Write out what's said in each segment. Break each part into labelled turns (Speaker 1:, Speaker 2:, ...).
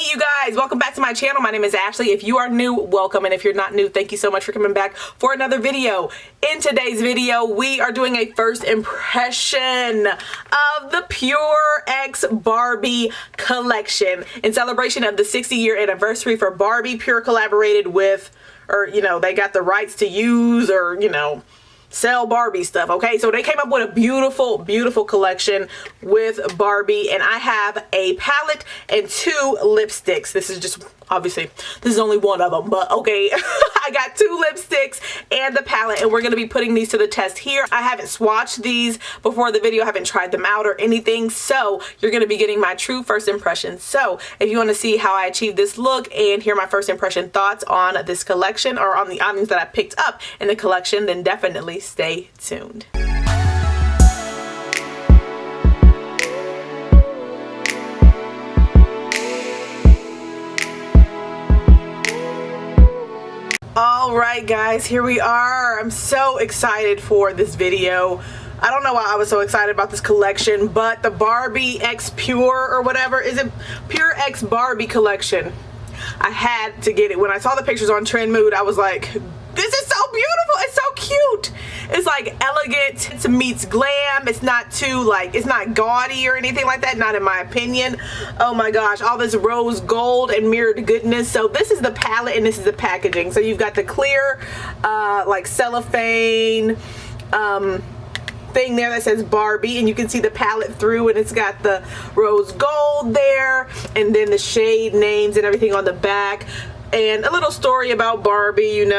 Speaker 1: you guys, welcome back to my channel. My name is Ashley. If you are new, welcome, and if you're not new, thank you so much for coming back for another video. In today's video, we are doing a first impression of the PUR X Barbie collection in celebration of the 60-year anniversary for Barbie. PUR collaborated with, or they got the rights to use, or sell Barbie stuff. Okay, so they came up with a beautiful collection with Barbie, and I have a palette and 2 lipsticks. This is just, obviously this is only one of them, but okay. I got 2 lipsticks and the palette, and we're going to be putting these to the test here. I haven't swatched these before the video. I haven't tried them out or anything, so you're going to be getting my true first impressions. So if you want to see how I achieved this look and hear my first impression thoughts on this collection, or on the items that I picked up in the collection, then definitely stay tuned. Alright guys, here we are. I'm so excited for this video. I don't know why I was so excited about this collection, but the Barbie X PUR, or whatever, is it PUR X Barbie collection? I had to get it. When I saw the pictures on Trend Mood, I was like, this is so beautiful. It's so cute. It's like elegant. It meets glam. It's not too it's not gaudy or anything like that, not in my opinion. Oh my gosh, all this rose gold and mirrored goodness. So this is the palette and this is the packaging. So you've got the clear like cellophane thing there that says Barbie, and you can see the palette through, and it's got the rose gold there, and then the shade names and everything on the back, and a little story about Barbie.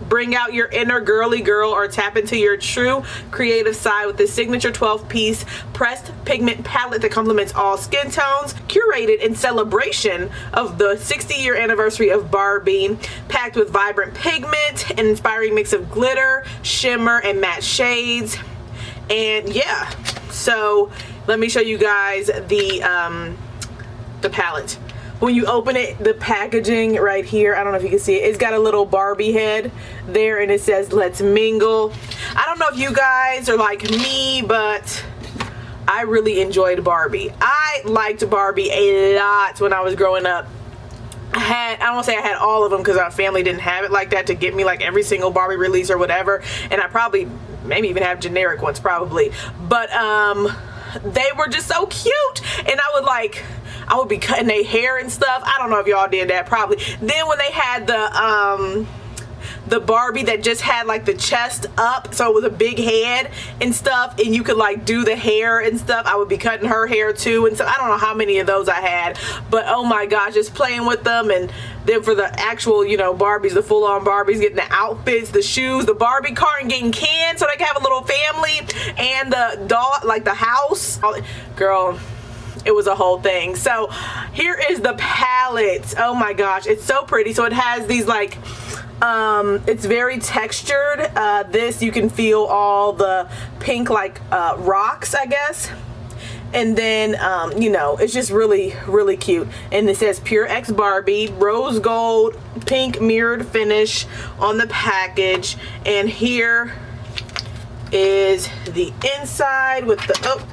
Speaker 1: Bring out your inner girly girl, or tap into your true creative side with this signature 12-piece pressed pigment palette that complements all skin tones, curated in celebration of the 60-year anniversary of Barbie, packed with vibrant pigment, an inspiring mix of glitter, shimmer, and matte shades. And yeah, so let me show you guys the palette. When you open it, the packaging right here, I don't know if you can see it, it's got a little Barbie head there, and it says let's mingle. I don't know if you guys are like me, but I really enjoyed Barbie. I liked Barbie a lot when I was growing up. I don't want to say I had all of them, because our family didn't have it like that to get me like every single Barbie release or whatever, and I probably maybe even have generic ones probably, but they were just so cute, and I would be cutting their hair and stuff. I don't know if y'all did that, probably. Then when they had the Barbie that just had like the chest up, so it was a big head and stuff, and you could like do the hair and stuff, I would be cutting her hair too. And so I don't know how many of those I had, but oh my gosh, just playing with them. And then for the actual Barbies, the full-on Barbies, getting the outfits, the shoes, the Barbie car, and getting cans so they can have a little family, and the dog, like the house. Girl, it was a whole thing. So here is the palette. Oh my gosh, it's so pretty. So it has these like it's very textured. This, you can feel all the pink like rocks, I guess. And then it's just really cute. And it says PUR X Barbie, rose gold pink mirrored finish on the package. And here is the inside with the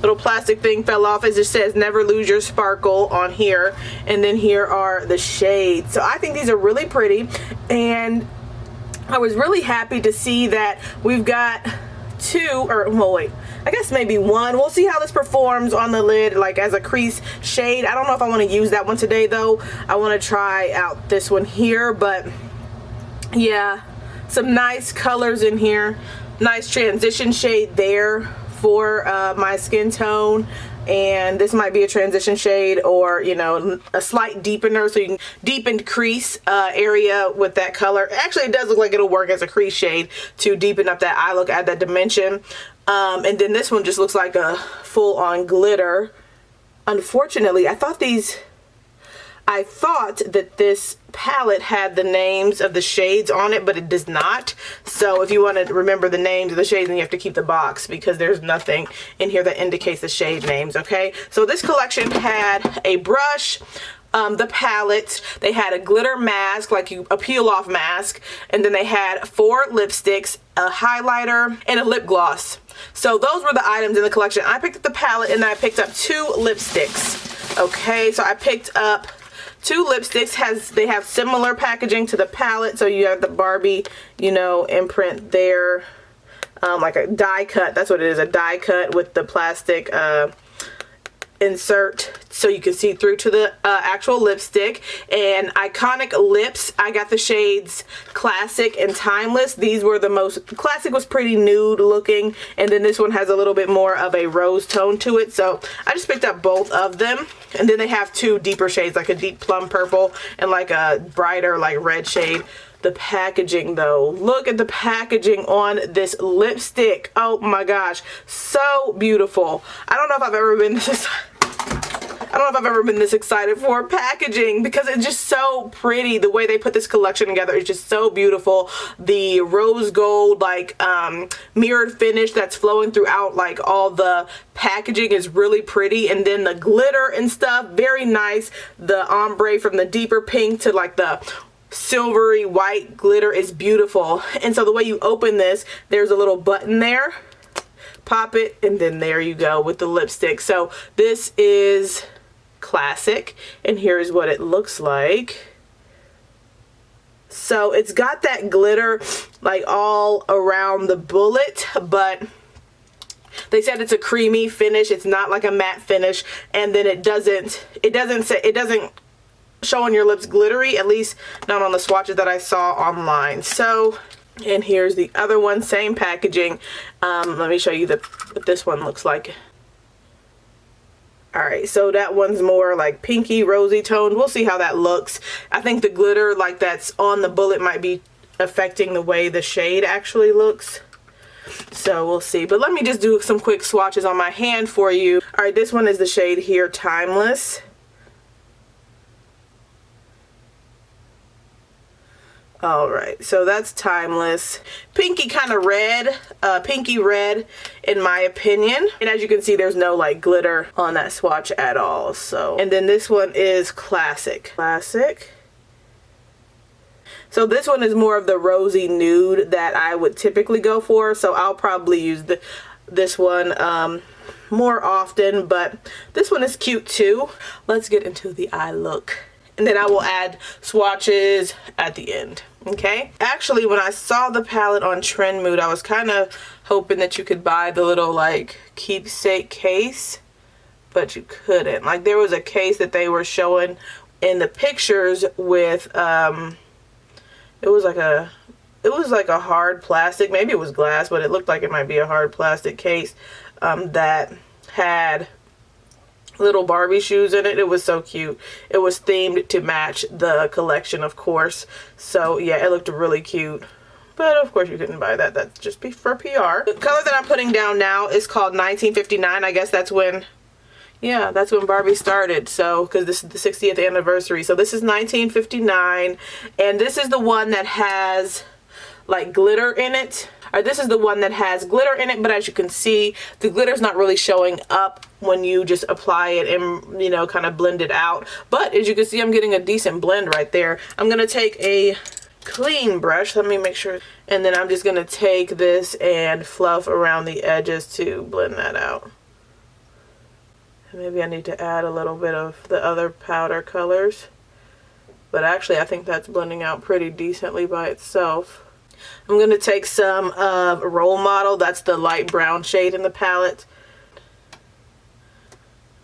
Speaker 1: little plastic thing fell off, as it says never lose your sparkle on here. And then here are the shades. So I think these are really pretty, and I was really happy to see that we've got 2, or well, wait, I guess maybe 1. We'll see how this performs on the lid, like as a crease shade. I don't know if I want to use that one today though. I want to try out this one here, but yeah, some nice colors in here. Nice transition shade there for my skin tone, and this might be a transition shade, or a slight deepener, so you can deepen crease area with that color. Actually, it does look like it'll work as a crease shade to deepen up that eye look, add that dimension. And then this one just looks like a full-on glitter. Unfortunately, I thought that this palette had the names of the shades on it, but it does not. So if you want to remember the names of the shades, then you have to keep the box, because there's nothing in here that indicates the shade names. Okay, so this collection had a brush, the palette, they had a glitter mask, like a peel off mask, and then they had 4 lipsticks, a highlighter, and a lip gloss. So those were the items in the collection. I picked up the palette, and then I picked up 2 lipsticks. Okay, so I picked up 2 lipsticks. They have similar packaging to the palette. So you have the Barbie, you know, imprint there. Like a die cut. That's what it is, a die cut with the plastic insert so you can see through to the actual lipstick. And Iconic Lips, I got the shades Classic and Timeless. These were the most, Classic was pretty nude looking, and then this one has a little bit more of a rose tone to it. So I just picked up both of them. And then they have 2 deeper shades, like a deep plum purple and like a brighter like red shade. The packaging though, look at the packaging on this lipstick. Oh my gosh, so beautiful. I don't know if I've ever been this excited for packaging, because it's just so pretty. The way they put this collection together is just so beautiful. The rose gold like mirrored finish that's flowing throughout like all the packaging is really pretty, and then the glitter and stuff, very nice. The ombre from the deeper pink to like the silvery white glitter is beautiful. And so the way you open this, there's a little button there, pop it, and then there you go with the lipstick. So this is Classic, and here's what it looks like. So it's got that glitter like all around the bullet, but they said it's a creamy finish. It's not like a matte finish, and then it doesn't show on your lips glittery, at least not on the swatches that I saw online. So, and here's the other one, same packaging. Let me show you what this one looks like. Alright, so that one's more like pinky rosy toned. We'll see how that looks. I think the glitter like that's on the bullet might be affecting the way the shade actually looks. So we'll see. But let me just do some quick swatches on my hand for you. Alright, this one is the shade here, Timeless. Alright, so that's Timeless. Pinky kind of red, pinky red in my opinion. And as you can see, there's no like glitter on that swatch at all. So, and then this one is Classic. Classic. So this one is more of the rosy nude that I would typically go for. So I'll probably use this one more often, but this one is cute too. Let's get into the eye look, and then I will add swatches at the end. Okay, actually when I saw the palette on Trend Mood, I was kind of hoping that you could buy the little like keepsake case, but you couldn't. Like there was a case that they were showing in the pictures with it was like a hard plastic, maybe it was glass, but it looked like it might be a hard plastic case that had little Barbie shoes in it. It was so cute. It was themed to match the collection, of course. So yeah, it looked really cute. But of course you couldn't buy that. That's just for PR. The color that I'm putting down now is called 1959. I guess that's when, yeah, that's when Barbie started. So, because this is the 60th anniversary. So this is 1959. And this is the one that has like glitter in it. Or this is the one that has glitter in it, but as you can see, the glitter's not really showing up when you just apply it and, you know, kind of blend it out. But as you can see, I'm getting a decent blend right there. I'm going to take a clean brush. Let me make sure. And then I'm just going to take this and fluff around the edges to blend that out. And maybe I need to add a little bit of the other powder colors. But actually, I think that's blending out pretty decently by itself. I'm going to take some of Role Model. That's the light brown shade in the palette.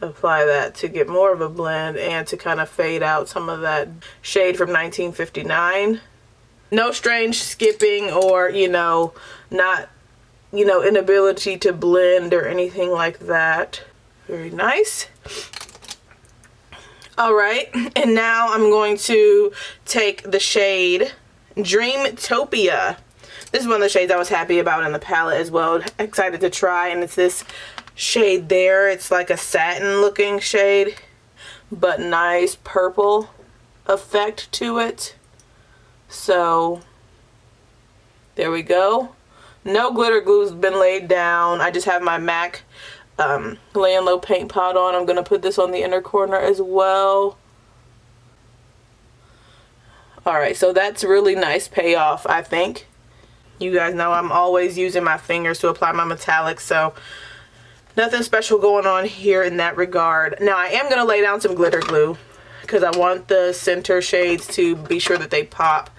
Speaker 1: Apply that to get more of a blend and to kind of fade out some of that shade from 1959. No strange skipping or, you know, not, you know, inability to blend or anything like that. Very nice. Alright, and now I'm going to take the shade Dreamtopia. This is one of the shades I was happy about in the palette as well. Excited to try, and it's this shade there. It's like a satin looking shade, but nice purple effect to it. So there we go. No glitter glue's been laid down. I just have my MAC Lay and Low paint pot on. I'm going to put this on the inner corner as well. Alright, so that's really nice payoff, I think. You guys know I'm always using my fingers to apply my metallics, so Nothing special going on here in that regard. Now I am going to lay down some glitter glue because I want the center shades to be sure that they pop.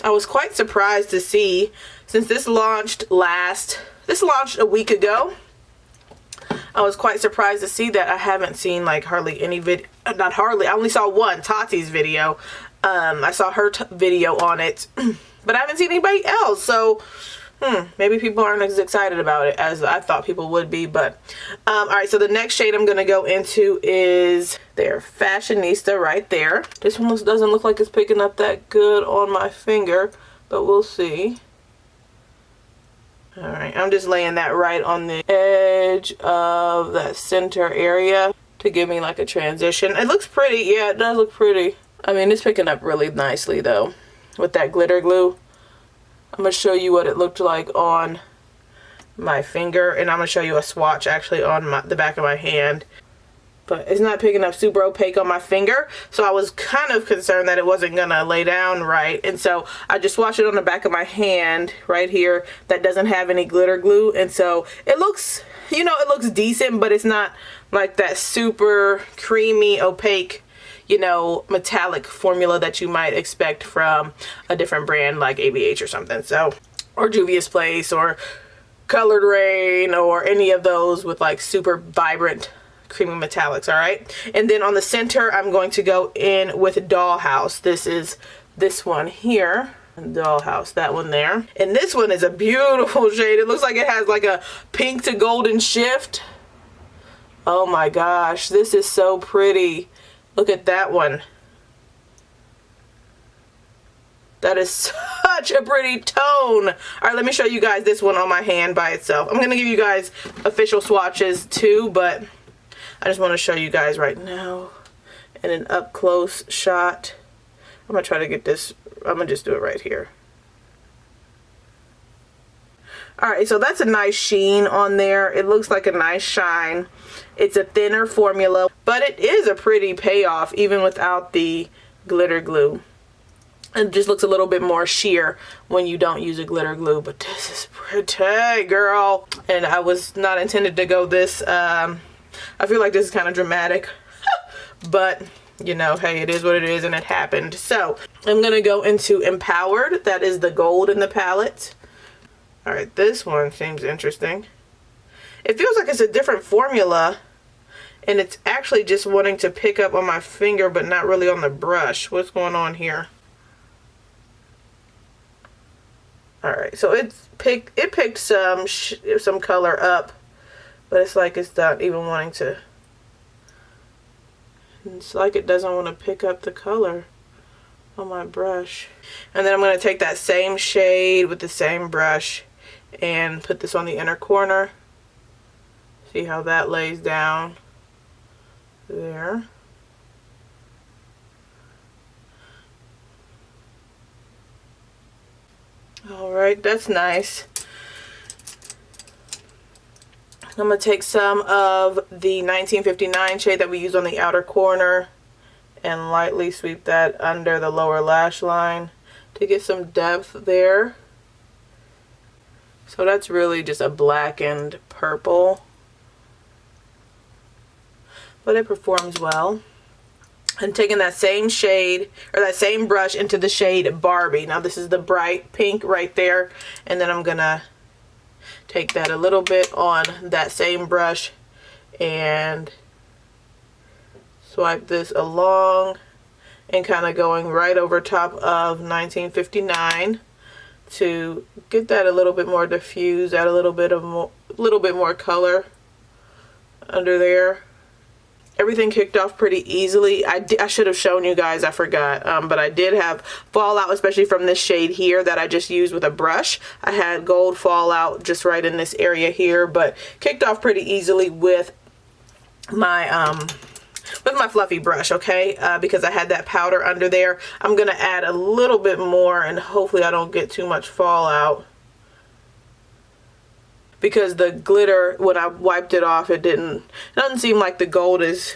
Speaker 1: I was quite surprised to see, since this launched a week ago, I was quite surprised to see that I haven't seen like hardly any video, not hardly, I only saw one, Tati's video. I saw her video on it, but I haven't seen anybody else, so maybe people aren't as excited about it as I thought people would be. But alright, so the next shade I'm going to go into is their Fashionista right there. This one doesn't look like it's picking up that good on my finger, but we'll see. Alright, I'm just laying that right on the edge of that center area to give me like a transition. It looks pretty. Yeah, it does look pretty. I mean, it's picking up really nicely though with that glitter glue. I'm going to show you what it looked like on my finger, and I'm going to show you a swatch actually on the back of my hand. But it's not picking up super opaque on my finger, so I was kind of concerned that it wasn't going to lay down right. And so I just swatched it on the back of my hand right here that doesn't have any glitter glue. And so it looks, you know, it looks decent, but it's not like that super creamy, opaque, you know, metallic formula that you might expect from a different brand like ABH or something. So, or Juvia's Place or Colored Rain or any of those with like super vibrant creamy metallics. All right. And then on the center, I'm going to go in with Dollhouse. This is this one here. Dollhouse, that one there. And this one is a beautiful shade. It looks like it has like a pink to golden shift. Oh my gosh, this is so pretty. Look at that one. That is such a pretty tone. All right, let me show you guys this one on my hand by itself. I'm going to give you guys official swatches too, but I just want to show you guys right now in an up close shot. I'm going to try to get this, I'm going to just do it right here. All right, so that's a nice sheen on there. It looks like a nice shine. It's a thinner formula, but it is a pretty payoff even without the glitter glue. It just looks a little bit more sheer when you don't use a glitter glue, but this is pretty, girl. And I was not intended to go this, I feel like this is kind of dramatic, but you know, hey, it is what it is and it happened. So I'm going to go into Empowered. That is the gold in the palette. All right, this one seems interesting. It feels like it's a different formula, and it's actually just wanting to pick up on my finger, but not really on the brush. What's going on here? All right, so it picked some color up, but it's like it's not even wanting to. It's like it doesn't want to pick up the color on my brush. And then I'm going to take that same shade with the same brush and put this on the inner corner. See how that lays down there. Alright, that's nice. I'm going to take some of the 1959 shade that we use on the outer corner and lightly sweep that under the lower lash line to get some depth there. So that's really just a blackened purple, but it performs well. And taking that same shade, or that same brush, into the shade Barbie. Now this is the bright pink right there, and then I'm gonna take that a little bit on that same brush and swipe this along and kind of going right over top of 1959 to get that a little bit more diffused, add a little bit more color under there. Everything kicked off pretty easily. I should have shown you guys, I forgot, but I did have fallout, especially from this shade here that I just used with a brush. I had gold fallout just right in this area here, but kicked off pretty easily with my fluffy brush, okay, because I had that powder under there. I'm gonna add a little bit more, and hopefully I don't get too much fallout, because the glitter, when I wiped it off, it doesn't seem like the gold is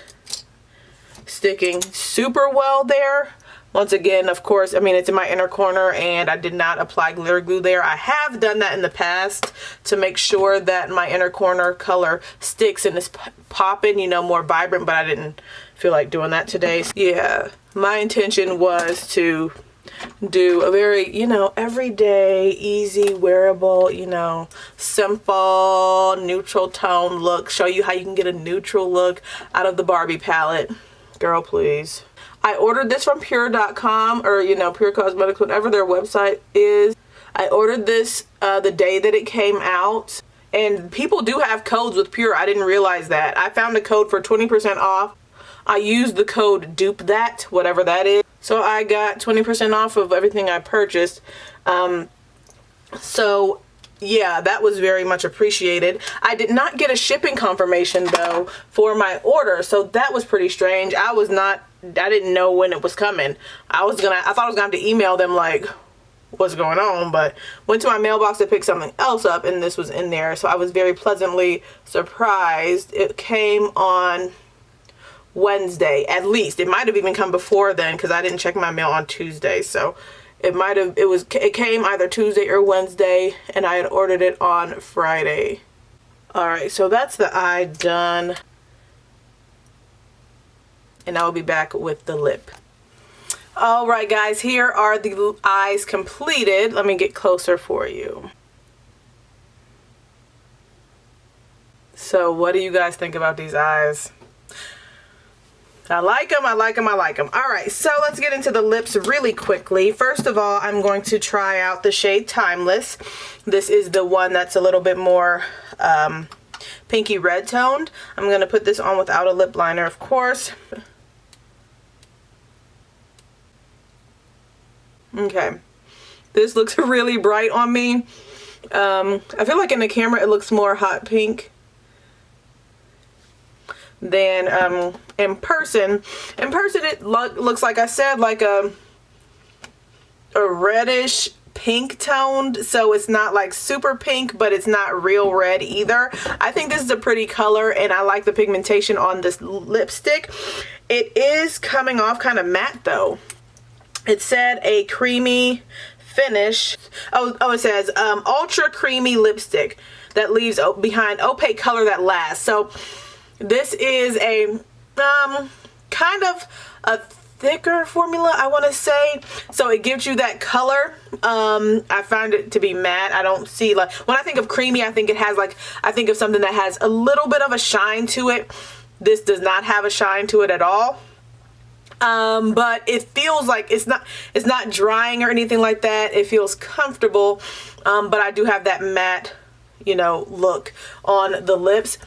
Speaker 1: sticking super well there, Once again, of course, I mean, it's in my inner corner and I did not apply glitter glue there. I have done that in the past to make sure that my inner corner color sticks and is popping, you know, more vibrant, but I didn't feel like doing that today. Yeah, my intention was to do a very, you know, everyday, easy, wearable, you know, simple, neutral tone look. Show you how you can get a neutral look out of the Barbie palette. Girl, please. I ordered this from PUR.com, or, you know, PUR Cosmetics, whatever their website is. I ordered this the day that it came out. And people do have codes with PUR. I didn't realize that. I found a code for 20% off. I used the code DUPE-THAT, whatever that is. So I got 20% off of everything I purchased. So yeah, that was very much appreciated. I did not get a shipping confirmation though for my order, so that was pretty strange. I didn't know when it was coming. I thought I was gonna have to email them like, what's going on, but went to my mailbox to pick something else up and this was in there, so I was very pleasantly surprised. It came on Wednesday, at least. It might have even come before then because I didn't check my mail on Tuesday, so it came either Tuesday or Wednesday, and I had ordered it on Friday. Alright, so that's the eye done. And I will be back with the lip. Alright guys, here are the eyes completed. Let me get closer for you. So what do you guys think about these eyes? I like them, I like them, I like them. Alright, so let's get into the lips really quickly. First of all, I'm going to try out the shade Timeless. This is the one that's a little bit more pinky red toned. I'm going to put this on without a lip liner, of course. Okay, this looks really bright on me. I feel like in the camera it looks more hot pink than in person. In person it looks, like I said, like a reddish pink toned, so it's not like super pink, but it's not real red either. I think this is a pretty color and I like the pigmentation on this lipstick. It is coming off kind of matte though. It said a creamy finish. Oh, it says ultra creamy lipstick that leaves behind opaque color that lasts. So this is a kind of a thicker formula, I want to say, so it gives you that color. I find it to be matte. I don't see, like, when I think of creamy, I think of something that has a little bit of a shine to it. This does not have a shine to it at all. But it feels like it's not drying or anything like that. It feels comfortable, but I do have that matte, you know, look on the lips.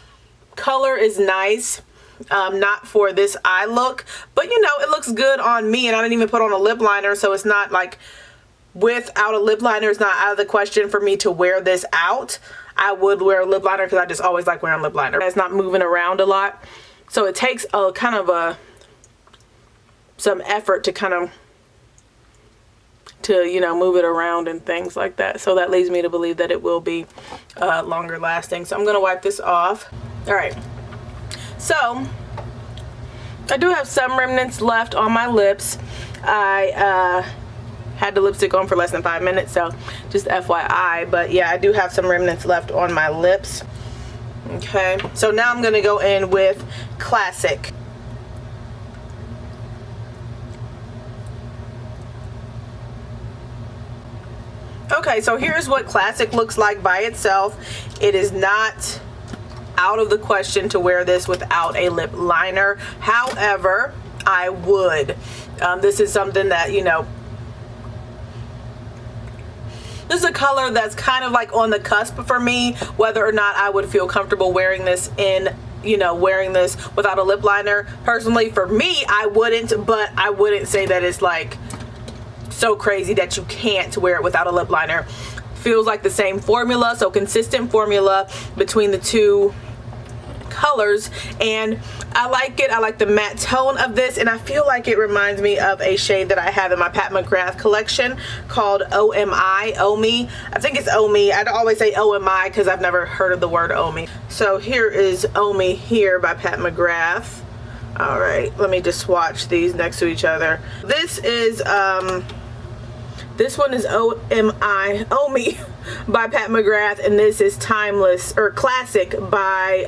Speaker 1: Color is nice. Not for this eye look, but you know, it looks good on me, and I didn't even put on a lip liner, so it's not like, without a lip liner, it's not out of the question for me to wear this out. I would wear a lip liner because I just always like wearing lip liner. It's not moving around a lot, so it takes a kind of some effort to kind of you know, move it around and things like that. So that leads me to believe that it will be longer lasting. So I'm gonna wipe this off. All right. So I do have some remnants left on my lips. I had the lipstick on for less than 5 minutes, so just FYI. But yeah, I do have some remnants left on my lips. Okay, so now I'm gonna go in with Classic. Okay, so here's what Classic looks like by itself. It is not out of the question to wear this without a lip liner. However, I would. This is something that, you know, this is a color that's kind of like on the cusp for me, whether or not I would feel comfortable wearing this wearing this without a lip liner. Personally, for me, I wouldn't, but I wouldn't say that it's like so crazy that you can't wear it without a lip liner. Feels like the same formula, so consistent formula between the two colors, and I like it. I like the matte tone of this, and I feel like it reminds me of a shade that I have in my Pat McGrath collection called Omi. I think it's Omi. I'd always say OMI because I've never heard of the word Omi. So here is Omi here by Pat McGrath. All right, let me just swatch these next to each other. This is this one is Omi by Pat McGrath, and this is Timeless or Classic by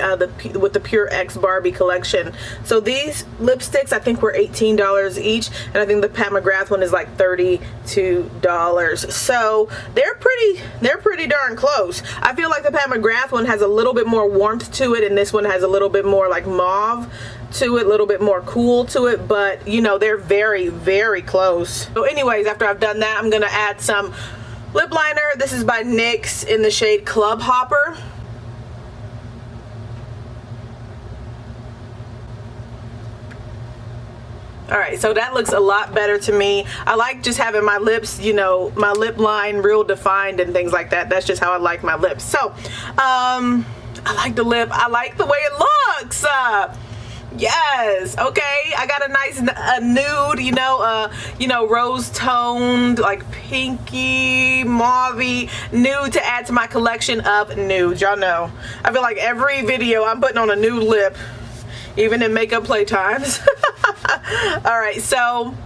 Speaker 1: with the Pure X Barbie collection. So these lipsticks I think were $18 each, and I think the Pat McGrath one is like $32. So they're pretty darn close. I feel like the Pat McGrath one has a little bit more warmth to it, and this one has a little bit more like mauve to it, a little bit more cool to it, but you know, they're very, very close. So anyways, after I've done that, I'm gonna add some lip liner. This is by NYX in the shade Club Hopper. All right, so that looks a lot better to me. I like just having my lips, you know, my lip line real defined and things like that. That's just how I like my lips. So I like the lip. I like the way it looks. Yes, okay, I got a nice nude, you know, rose toned, like pinky, mauvey nude to add to my collection of nudes. Y'all know, I feel like every video I'm putting on a nude lip, even in makeup playtimes. All right, so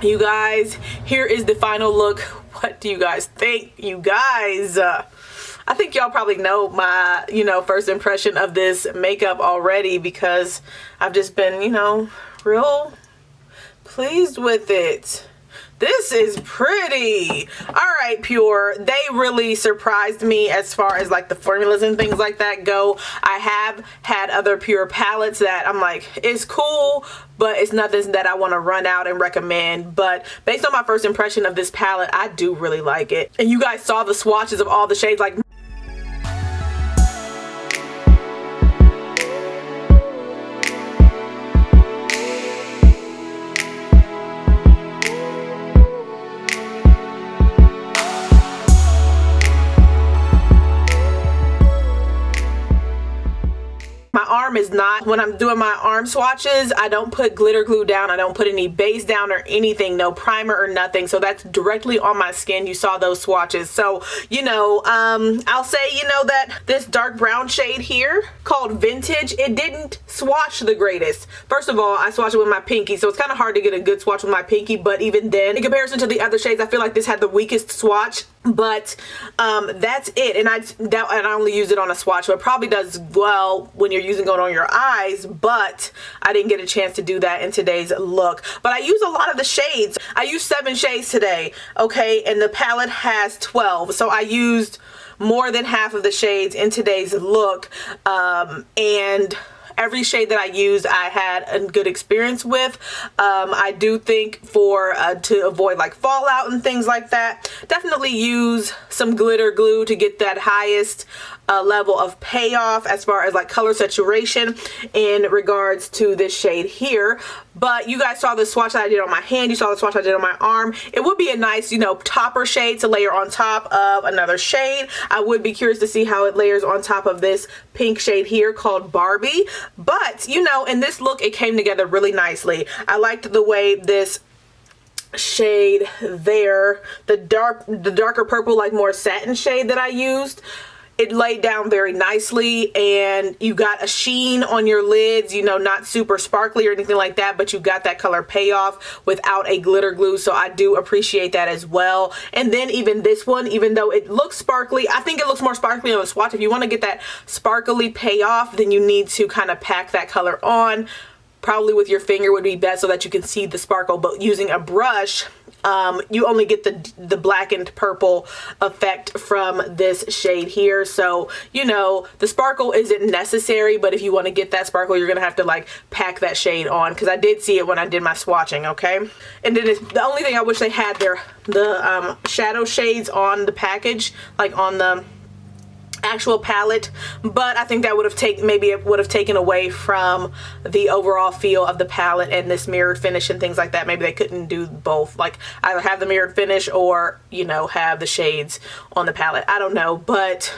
Speaker 1: you guys, here is the final look. What do you guys think, you guys? I think y'all probably know my, you know, first impression of this makeup already, because I've just been, you know, real pleased with it. This is pretty. All right, PUR, they really surprised me as far as like the formulas and things like that go. I have had other PUR palettes that I'm like, it's cool, but it's nothing that I want to run out and recommend. But based on my first impression of this palette, I do really like it. And you guys saw the swatches of all the shades. Like, my arm is not, when I'm doing my arm swatches, I don't put glitter glue down. I don't put any base down or anything, no primer or nothing. So that's directly on my skin. You saw those swatches. So, you know, I'll say, you know, that this dark brown shade here called Vintage, it didn't swatch the greatest. First of all, I swatched it with my pinky, so it's kind of hard to get a good swatch with my pinky, but even then, in comparison to the other shades, I feel like this had the weakest swatch. But that's it, and I only use it on a swatch, so it probably does well when you're using it on your eyes, but I didn't get a chance to do that in today's look. But I use a lot of the shades. I used 7 shades today, okay, and the palette has 12, so I used more than half of the shades in today's look, and every shade that I used, I had a good experience with. I do think to avoid like fallout and things like that, definitely use some glitter glue to get that highest level of payoff as far as like color saturation in regards to this shade here. But you guys saw the swatch that I did on my hand. You saw the swatch I did on my arm. It would be a nice, you know, topper shade to layer on top of another shade. I would be curious to see how it layers on top of this pink shade here called Barbie. But, you know, in this look, it came together really nicely. I liked the way this shade there, the darker purple, like more satin shade that I used, it laid down very nicely, and you got a sheen on your lids, you know, not super sparkly or anything like that, but you got that color payoff without a glitter glue, so I do appreciate that as well. And then even this one, even though it looks sparkly, I think it looks more sparkly on the swatch. If you want to get that sparkly payoff, then you need to kind of pack that color on. Probably with your finger would be best so that you can see the sparkle, but using a brush, you only get the blackened purple effect from this shade here. So, you know, the sparkle isn't necessary, but if you want to get that sparkle, you're gonna have to like pack that shade on, because I did see it when I did my swatching, okay? And then the only thing I wish they had the shadow shades on the package, like on the actual palette, but I think that would have taken away from the overall feel of the palette and this mirrored finish and things like that. Maybe they couldn't do both, like either have the mirrored finish or, you know, have the shades on the palette. I don't know, but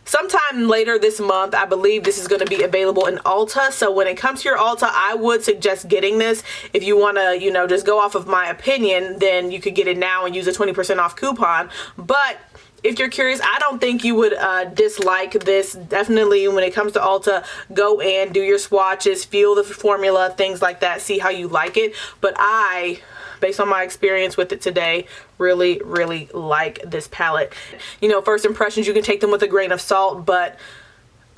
Speaker 1: sometime later this month, I believe this is going to be available in Ulta. So when it comes to your Ulta, I would suggest getting this. If you want to, you know, just go off of my opinion, then you could get it now and use a 20% off coupon. But if you're curious, I don't think you would dislike this. Definitely when it comes to Ulta, go in, do your swatches, feel the formula, things like that, see how you like it. But I, based on my experience with it today, really, really like this palette. You know, first impressions, you can take them with a grain of salt, but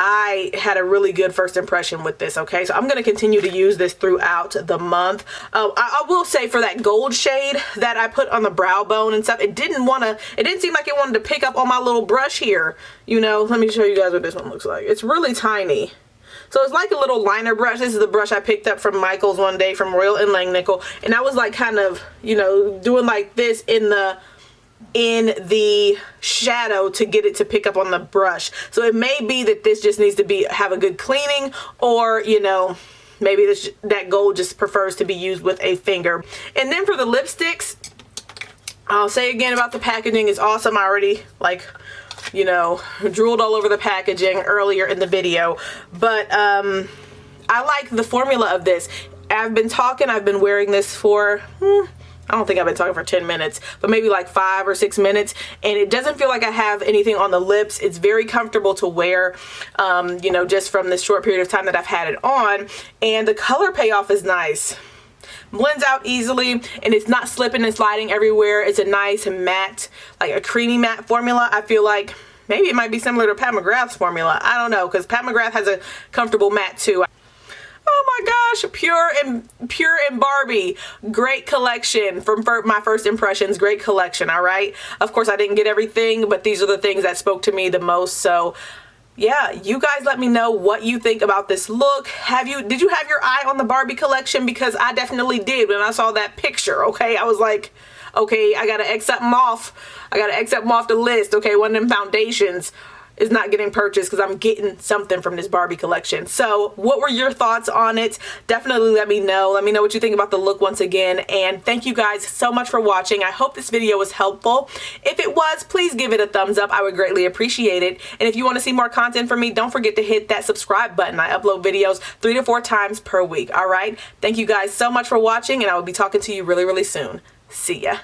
Speaker 1: I had a really good first impression with this, okay? So I'm going to continue to use this throughout the month. I will say for that gold shade that I put on the brow bone and stuff, it didn't seem like it wanted to pick up on my little brush here. You know, let me show you guys what this one looks like. It's really tiny. So it's like a little liner brush. This is the brush I picked up from Michael's one day from Royal and Langnickel. And I was like kind of, you know, doing like this in the shadow to get it to pick up on the brush. So it may be that this just needs to have a good cleaning, or, you know, maybe that gold just prefers to be used with a finger. And then for the lipsticks, I'll say again about the packaging is awesome. I already, like, you know, drooled all over the packaging earlier in the video, but I like the formula of this. I've been wearing this for I don't think I've been talking for 10 minutes, but maybe like 5 or 6 minutes, and it doesn't feel like I have anything on the lips. It's very comfortable to wear, you know, just from this short period of time that I've had it on, and the color payoff is nice. Blends out easily, and it's not slipping and sliding everywhere. It's a nice matte, like a creamy matte formula. I feel like maybe it might be similar to Pat McGrath's formula. I don't know, because Pat McGrath has a comfortable matte too. Oh my gosh, PUR and Barbie, great collection from my first impressions, great collection, all right? Of course, I didn't get everything, but these are the things that spoke to me the most. So yeah, you guys let me know what you think about this look. Did you have your eye on the Barbie collection? Because I definitely did when I saw that picture, okay? I was like, okay, I gotta X something off. I gotta X something off the list, okay? One of them foundations is not getting purchased because I'm getting something from this Barbie collection. So what were your thoughts on it? Definitely let me know. Let me know what you think about the look once again. And thank you guys so much for watching. I hope this video was helpful. If it was, please give it a thumbs up. I would greatly appreciate it. And if you want to see more content from me, don't forget to hit that subscribe button. I upload videos 3 to 4 times per week. All right. Thank you guys so much for watching, and I will be talking to you really, really soon. See ya.